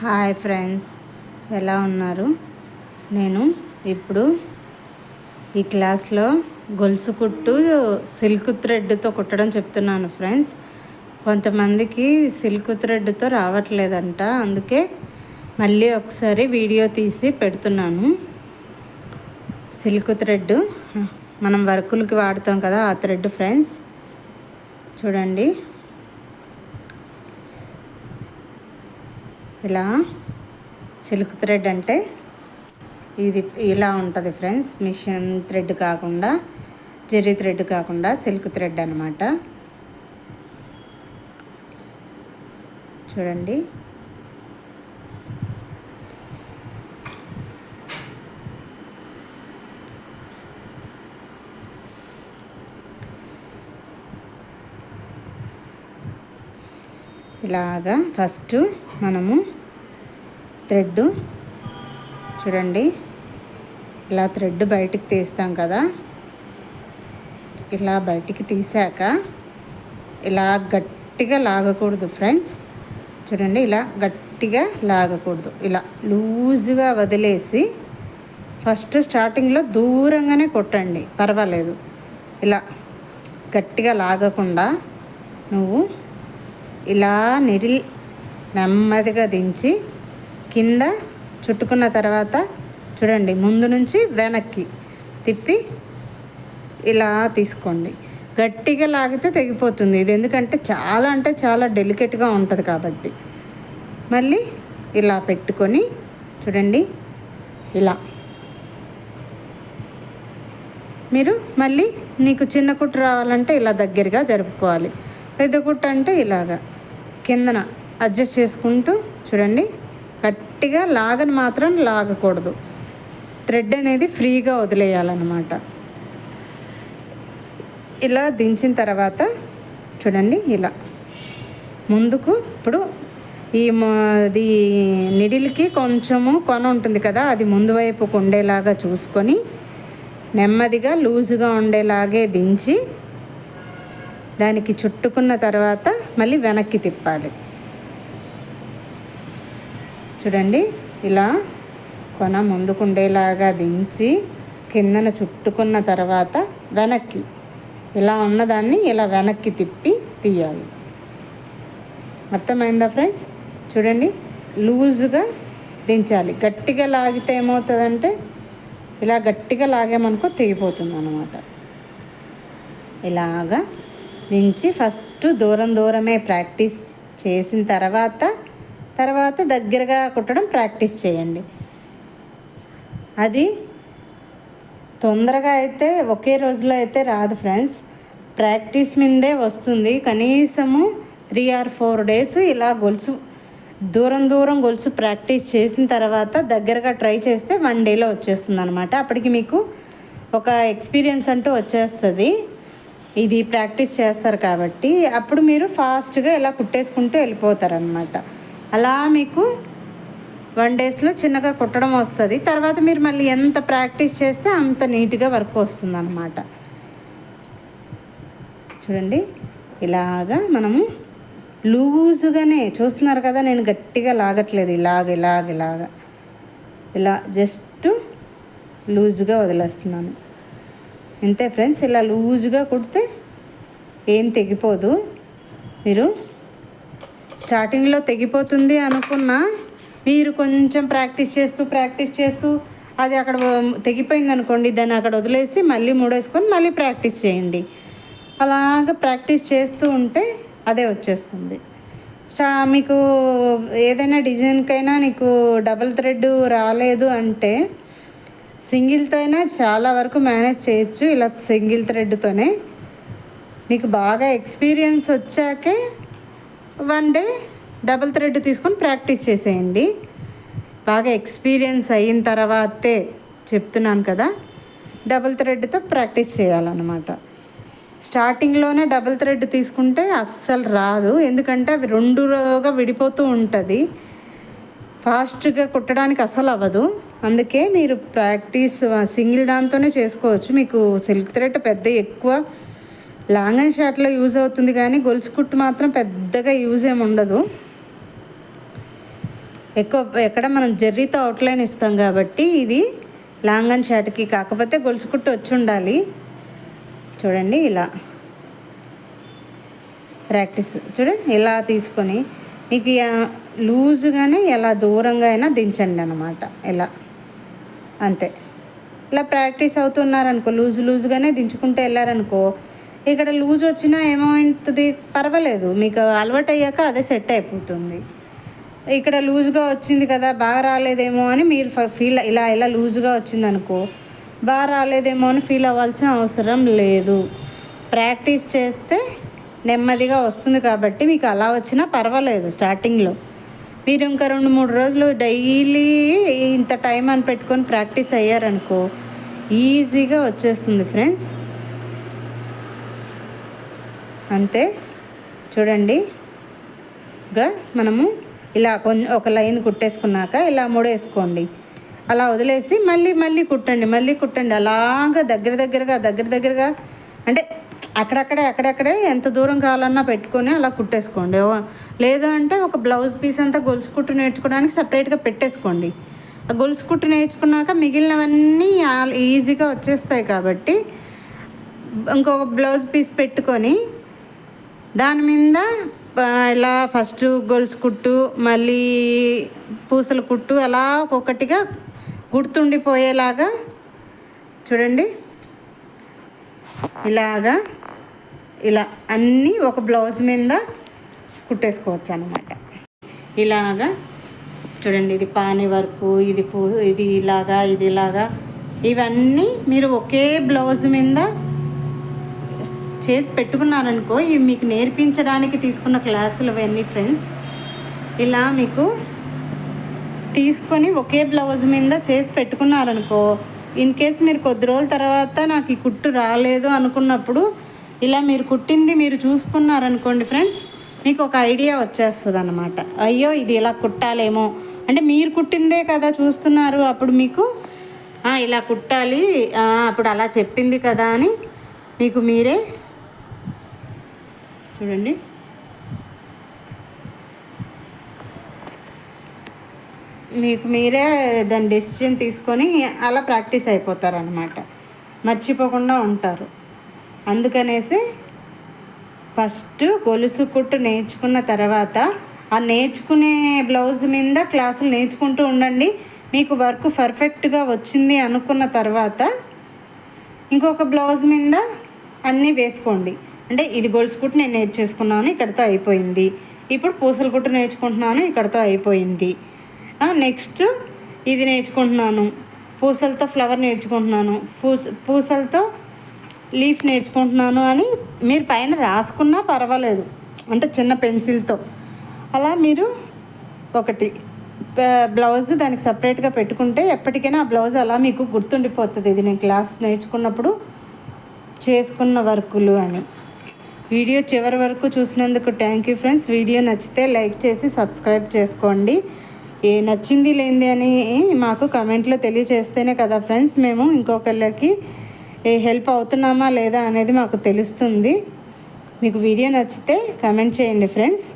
Hi friends, ఎలా ఉన్నారు? నేను ఇప్పుడు ఈ క్లాస్లో గొలుసు కుట్టు సిల్క్ థ్రెడ్తో కుట్టడం చెప్తున్నాను ఫ్రెండ్స్. కొంతమందికి సిల్క్ థ్రెడ్తో రావట్లేదంట, అందుకే మళ్ళీ ఒకసారి వీడియో తీసి పెడుతున్నాను. సిల్క్ థ్రెడ్ మనం వర్కులకి వాడతాం కదా, ఆ థ్రెడ్ ఫ్రెండ్స్. చూడండి, ఇలా సిల్క్ థ్రెడ్ అంటే ఇది ఇలా ఉంటుంది ఫ్రెండ్స్. మిషన్ థ్రెడ్ కాకుండా, జెర్రీ థ్రెడ్ కాకుండా సిల్క్ థ్రెడ్ అనమాట. చూడండి, ఇలాగా ఫస్ట్ మనము థ్రెడ్ చూడండి, ఇలా థ్రెడ్ బయటికి తీస్తాం కదా. ఇలా బయటికి తీసాక ఇలా గట్టిగా లాగకూడదు ఫ్రెండ్స్. చూడండి, ఇలా గట్టిగా లాగకూడదు, ఇలా లూజుగా వదిలేసి ఫస్ట్ స్టార్టింగ్లో దూరంగానే కొట్టండి, పర్వాలేదు. ఇలా గట్టిగా లాగకుండా నువ్వు ఇలా నిడిల్ నెమ్మదిగా దించి కింద చుట్టుకున్న తర్వాత చూడండి, ముందు నుంచి వెనక్కి తిప్పి ఇలా తీసుకోండి. గట్టిగా లాగితే తెగిపోతుంది ఇది, ఎందుకంటే చాలా అంటే చాలా డెలికేట్గా ఉంటుంది కాబట్టి. మళ్ళీ ఇలా పెట్టుకొని చూడండి, ఇలా మీరు మళ్ళీ నీకు చిన్న కుట్టు రావాలంటే ఇలా దగ్గరగా జరుపుకోవాలి. పెద్ద కుట్టు అంటే ఇలాగా కిందన అడ్జస్ట్ చేసుకుంటూ చూడండి, గట్టిగా లాగని మాత్రం లాగకూడదు. థ్రెడ్ అనేది ఫ్రీగా వదిలేయాలన్నమాట. ఇలా దించిన తర్వాత చూడండి, ఇలా ముందుకు ఇప్పుడు ఇది నిడిల్కి కొంచెము కొన ఉంటుంది కదా, అది ముందు వైపుకు ఉండేలాగా చూసుకొని నెమ్మదిగా లూజుగా ఉండేలాగే దించి దానికి చుట్టుకున్న తర్వాత మళ్ళీ వెనక్కి తిప్పాలి. చూడండి, ఇలా కొన ముందుకుండేలాగా దించి కిందన చుట్టుకున్న తర్వాత వెనక్కి ఇలా ఉన్నదాన్ని ఇలా వెనక్కి తిప్పి తీయాలి. అర్థమైందా ఫ్రెండ్స్? చూడండి, లూజుగా దించాలి. గట్టిగా లాగితే ఏమవుతుందంటే ఇలా గట్టిగా లాగామనుకో తెగిపోతుంది అన్నమాట. ఇలాగా దించి ఫస్ట్ దూరమే ప్రాక్టీస్ చేసిన తర్వాత దగ్గరగా కుట్టడం ప్రాక్టీస్ చేయండి. అది తొందరగా అయితే ఒకే రోజులో అయితే రాదు ఫ్రెండ్స్, ప్రాక్టీస్ మీదే వస్తుంది. కనీసము 3 or 4 days ఇలా దూరం గొలుసు ప్రాక్టీస్ చేసిన తర్వాత దగ్గరగా ట్రై చేస్తే 1 dayలో వచ్చేస్తుంది అనమాట. అప్పటికి మీకు ఒక ఎక్స్పీరియన్స్ అంటూ వచ్చేస్తుంది. ఇది ప్రాక్టీస్ చేస్తారు కాబట్టి అప్పుడు మీరు ఫాస్ట్గా ఇలా కుట్టేసుకుంటూ వెళ్ళిపోతారనమాట. అలా మీకు 1 daysలో చిన్నగా కుట్టడం వస్తుంది. తర్వాత మీరు మళ్ళీ ఎంత ప్రాక్టీస్ చేస్తే అంత నీట్గా వర్క్ వస్తుంది అన్నమాట. చూడండి, ఇలాగా మనము లూజుగానే చూస్తున్నారు కదా, నేను గట్టిగా లాగట్లేదు, ఇలాగ ఇలా జస్ట్ లూజుగా వదిలేస్తున్నాను అంతే ఫ్రెండ్స్. ఇలా లూజుగా కుడితే ఏం తెగిపోదు. మీరు స్టార్టింగ్లో తెగిపోతుంది అనుకున్నా మీరు కొంచెం ప్రాక్టీస్ చేస్తూ అది అక్కడ తెగిపోయింది అనుకోండి, దాన్ని అక్కడ వదిలేసి మళ్ళీ మూడేసుకొని మళ్ళీ ప్రాక్టీస్ చేయండి. అలాగ ప్రాక్టీస్ చేస్తూ ఉంటే అదే వచ్చేస్తుంది. మీకు ఏదైనా డిజైన్కైనా నీకు డబుల్ థ్రెడ్ రాలేదు అంటే సింగిల్తో అయినా చాలా వరకు మేనేజ్ చేయొచ్చు. ఇలా సింగిల్ థ్రెడ్తోనే మీకు బాగా ఎక్స్పీరియన్స్ వచ్చాకే 1 day డబుల్ థ్రెడ్ తీసుకొని ప్రాక్టీస్ చేసేయండి. బాగా ఎక్స్పీరియన్స్ అయిన తర్వాతే చెప్తున్నాను కదా, డబుల్ థ్రెడ్తో ప్రాక్టీస్ చేయాలన్నమాట. స్టార్టింగ్లోనే డబుల్ థ్రెడ్ తీసుకుంటే అస్సలు రాదు, ఎందుకంటే అవి 2గా విడిపోతూ ఉంటుంది. ఫాస్ట్గా కుట్టడానికి అసలు అవ్వదు. అందుకే మీరు ప్రాక్టీస్ సింగిల్ దాంతోనే చేసుకోవచ్చు. మీకు సిల్క్ థ్రెడ్ పెద్ద ఎక్కువ లాంగ్ అండ్ షార్ట్లో యూజ్ అవుతుంది, కానీ గొలుసు కుట్టు మాత్రం పెద్దగా యూజ్ ఏమి ఉండదు. ఎక్కడ మనం జర్రీతో అవుట్లైన్ ఇస్తాం కాబట్టి ఇది లాంగ్ అండ్ షార్ట్కి, కాకపోతే గొలుసు కుట్టు వచ్చి ఉండాలి. చూడండి ఇలా ప్రాక్టీస్ చూడండి, ఇలా తీసుకొని మీకు లూజుగానే ఎలా దూరంగా అయినా దించండి అనమాట. ఇలా అంతే. ఇలా ప్రాక్టీస్ అవుతున్నారనుకో, లూజుగానే దించుకుంటూ వెళ్ళారనుకో, ఇక్కడ లూజ్ వచ్చినా ఏమవుతుంది పర్వాలేదు, మీకు అలవాటు అయ్యాక అదే సెట్ అయిపోతుంది. ఇక్కడ లూజ్గా వచ్చింది కదా బాగా రాలేదేమో అని మీరు ఫీల్, ఇలా లూజ్గా వచ్చిందనుకో బాగా రాలేదేమో అని ఫీల్ అవ్వాల్సిన అవసరం లేదు. ప్రాక్టీస్ చేస్తే నెమ్మదిగా వస్తుంది కాబట్టి మీకు అలా వచ్చినా పర్వాలేదు. స్టార్టింగ్లో మీరు ఇంకా 2-3 రోజులు డైలీ ఇంత టైం అని పెట్టుకొని ప్రాక్టీస్ అయ్యారనుకో ఈజీగా వచ్చేస్తుంది ఫ్రెండ్స్. అంతే. చూడండి మనము ఇలా ఒక లైన్ కుట్టేసుకున్నాక ఇలా ముడేసుకోండి, అలా వదిలేసి మళ్ళీ కుట్టండి. అలాగా దగ్గరగా అంటే అక్కడక్కడే ఎంత దూరం కావాలన్నా పెట్టుకొని అలా కుట్టేసుకోండి. లేదు అంటే ఒక బ్లౌజ్ పీస్ అంతా గొలుసు కుట్టు నేర్చుకోవడానికి సపరేట్గా పెట్టేసుకోండి. ఆ గొలుసు కుట్టు నేర్చుకున్నాక మిగిలినవన్నీ ఈజీగా వచ్చేస్తాయి కాబట్టి ఇంకొక బ్లౌజ్ పీస్ పెట్టుకొని దాని మీద ఇలా ఫస్ట్ గొలుసు కుట్టు మళ్ళీ పూసల కుట్టు అలా ఒక్కొక్కటిగా గుర్తుండిపోయేలాగా చూడండి. ఇలా అన్నీ ఒక బ్లౌజ్ మీద కుట్టేసుకోవచ్చు అన్నమాట. ఇలాగా చూడండి, ఇది పానీ వర్కు, ఇది ఇలాగా ఇవన్నీ మీరు ఒకే బ్లౌజ్ మీద చేసి పెట్టుకున్నారనుకో, ఇవి మీకు నేర్పించడానికి తీసుకున్న క్లాసులు అవన్నీ ఫ్రెండ్స్. ఇలా మీకు తీసుకొని ఒకే బ్లౌజ్ మీద చేసి పెట్టుకున్నారనుకో, ఇన్ కేస్ మీరు కొద్ది రోజుల తర్వాత నాకు ఈ కుట్టు రాలేదు అనుకున్నప్పుడు ఇలా మీరు కుట్టింది మీరు చూసుకున్నారనుకోండి ఫ్రెండ్స్, మీకు ఒక ఐడియా వచ్చేస్తుంది అన్నమాట. అయ్యో ఇది ఇలా కుట్టాలేమో అంటే మీరు కుట్టిందే కదా చూస్తున్నారు, అప్పుడు మీకు ఇలా కుట్టాలి, అప్పుడు అలా చెప్పింది కదా అని మీకు మీరే చూడండి. మీకు మీరే దాని డెసిషన్ తీసుకొని అలా ప్రాక్టీస్ అయిపోతారనమాట, మర్చిపోకుండా ఉంటారు. అందుకనేసి ఫస్ట్ గొలుసు కుట్టు నేర్చుకున్న తర్వాత ఆ నేర్చుకునే బ్లౌజ్ మీద క్లాసులు నేర్చుకుంటూ ఉండండి. మీకు వర్క్ పర్ఫెక్ట్గా వచ్చింది అనుకున్న తర్వాత ఇంకొక బ్లౌజ్ మీద అన్నీ వేసుకోండి. అంటే ఇది గొలుసు కుట్టు నేను నేర్చేసుకున్నాను, ఇక్కడితో అయిపోయింది. ఇప్పుడు పూసల కుట్టు నేర్చుకుంటున్నాను, ఇక్కడితో అయిపోయింది. నెక్స్ట్ ఇది నేర్చుకుంటున్నాను, పూసలతో ఫ్లవర్ నేర్చుకుంటున్నాను, పూసలతో లీఫ్ నేర్చుకుంటున్నాను అని మీరు పైన రాసుకున్నా పర్వాలేదు, అంటే చిన్న పెన్సిల్తో అలా మీరు ఒకటి బ్లౌజ్ దానికి సపరేట్గా పెట్టుకుంటే ఎప్పటికైనా ఆ బ్లౌజ్ అలా మీకు గుర్తుండిపోతుంది, ఇది నేను క్లాస్ నేర్చుకున్నప్పుడు చేసుకున్న వర్కులు అని. వీడియో చివరి వరకు చూసినందుకు థ్యాంక్ యూ ఫ్రెండ్స్. వీడియో నచ్చితే లైక్ చేసి సబ్స్క్రైబ్ చేసుకోండి. నచ్చింది లేనిది అని మాకు కమెంట్లో తెలియచేస్తేనే కదా ఫ్రెండ్స్ మేము ఇంకొకళ్ళకి హెల్ప్ అవుతున్నామా లేదా అనేది మాకు తెలుస్తుంది. మీకు వీడియో నచ్చితే కమెంట్ చేయండి ఫ్రెండ్స్.